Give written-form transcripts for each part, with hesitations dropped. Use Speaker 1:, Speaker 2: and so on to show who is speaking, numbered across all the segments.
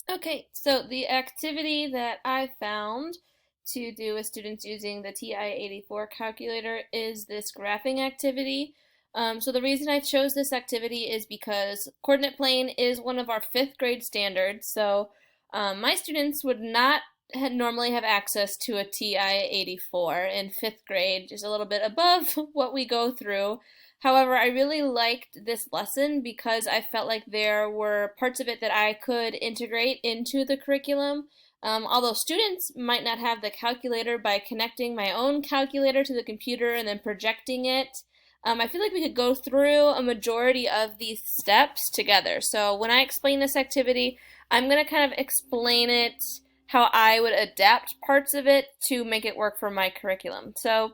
Speaker 1: Okay, so the activity that I found to do with students using the Ti-84 calculator is this graphing activity. So the reason I chose this activity is because coordinate plane is one of our fifth grade standards. So my students would not normally have access to a Ti-84 in fifth grade, just a little bit above what we go through. However, I really liked this lesson because I felt like there were parts of it that I could integrate into the curriculum. Although students might not have the calculator, by connecting my own calculator to the computer and then projecting it, I feel like we could go through a majority of these steps together. So when I explain this activity, I'm going to kind of explain it how I would adapt parts of it to make it work for my curriculum. So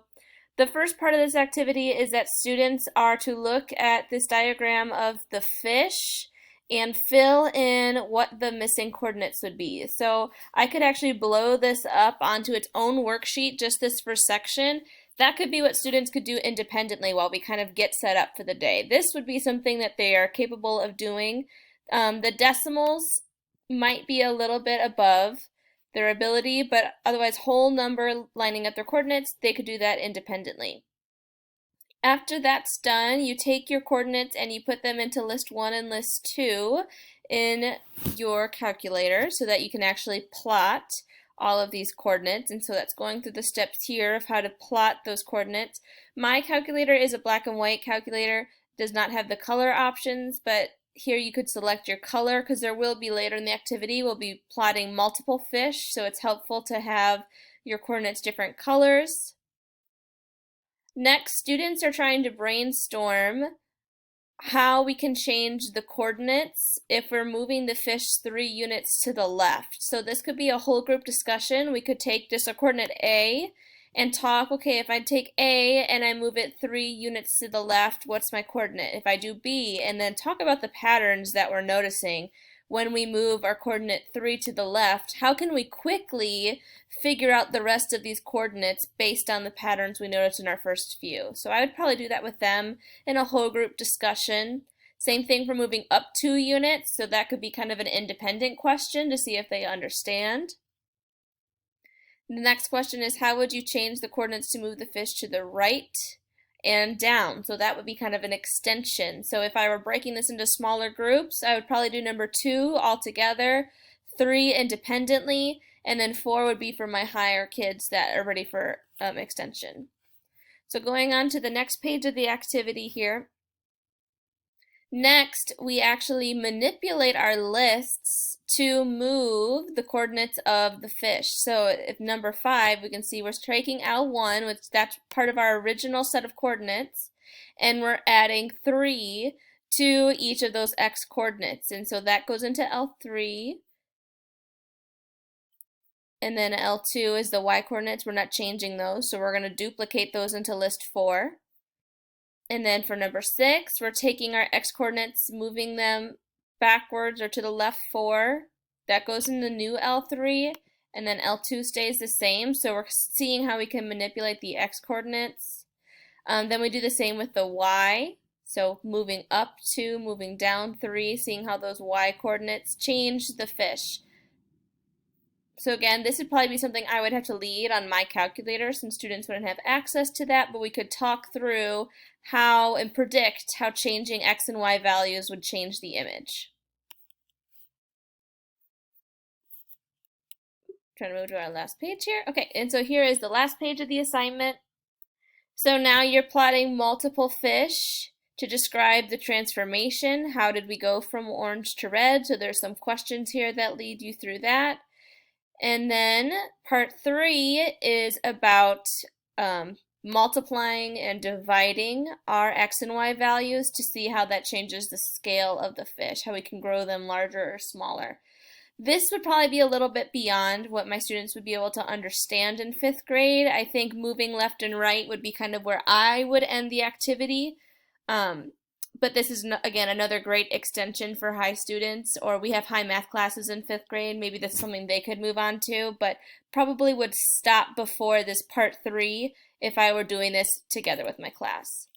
Speaker 1: the first part of this activity is that students are to look at this diagram of the fish and fill in what the missing coordinates would be. So I could actually blow this up onto its own worksheet, just this first section. That could be what students could do independently while we kind of get set up for the day. This would be something that they are capable of doing. The decimals might be a little bit above their ability, but otherwise whole number lining up their coordinates, they could do that independently. After that's done, you take your coordinates and you put them into list 1 and list 2 in your calculator so that you can actually plot all of these coordinates. And so that's going through the steps here of how to plot those coordinates. My calculator is a black and white calculator, does not have the color options, but here you could select your color because there will be later in the activity, we'll be plotting multiple fish, so it's helpful to have your coordinates different colors. Next, students are trying to brainstorm how we can change the coordinates if we're moving the fish 3 units to the left. So this could be a whole group discussion. We could take just a coordinate A and talk, okay, if I take A and I move it 3 units to the left, what's my coordinate? If I do B, and then talk about the patterns that we're noticing when we move our coordinate 3 to the left, how can we quickly figure out the rest of these coordinates based on the patterns we noticed in our first few? So I would probably do that with them in a whole group discussion. Same thing for moving up 2 units, so that could be kind of an independent question to see if they understand. The next question is, how would you change the coordinates to move the fish to the right and down? So that would be kind of an extension. So if I were breaking this into smaller groups, I would probably do number 2 all together, 3 independently, and then 4 would be for my higher kids that are ready for extension. So going on to the next page of the activity here. Next, we actually manipulate our lists to move the coordinates of the fish. So if number 5, we can see we're taking L1, which that's part of our original set of coordinates, and we're adding 3 to each of those X coordinates. And so that goes into L3. And then L2 is the Y coordinates. We're not changing those, so we're going to duplicate those into list 4. And then for number 6, we're taking our X coordinates, moving them backwards or to the left 4. That goes in the new L3, and then L2 stays the same. So we're seeing how we can manipulate the X coordinates. Then we do the same with the Y. So moving up 2, moving down 3, seeing how those Y coordinates change the fish. So again, this would probably be something I would have to lead on my calculator since students wouldn't have access to that, but we could talk through how and predict how changing X and Y values would change the image. Trying to move to our last page here. Okay, and so here is the last page of the assignment. So now you're plotting multiple fish to describe the transformation. How did we go from orange to red? So there's some questions here that lead you through that. And then part 3 is about multiplying and dividing our X and Y values to see how that changes the scale of the fish, how we can grow them larger or smaller. This would probably be a little bit beyond what my students would be able to understand in 5th grade. I think moving left and right would be kind of where I would end the activity. But this is, again, another great extension for high students, or we have high math classes in 5th grade. Maybe this is something they could move on to, but probably would stop before this part 3 if I were doing this together with my class.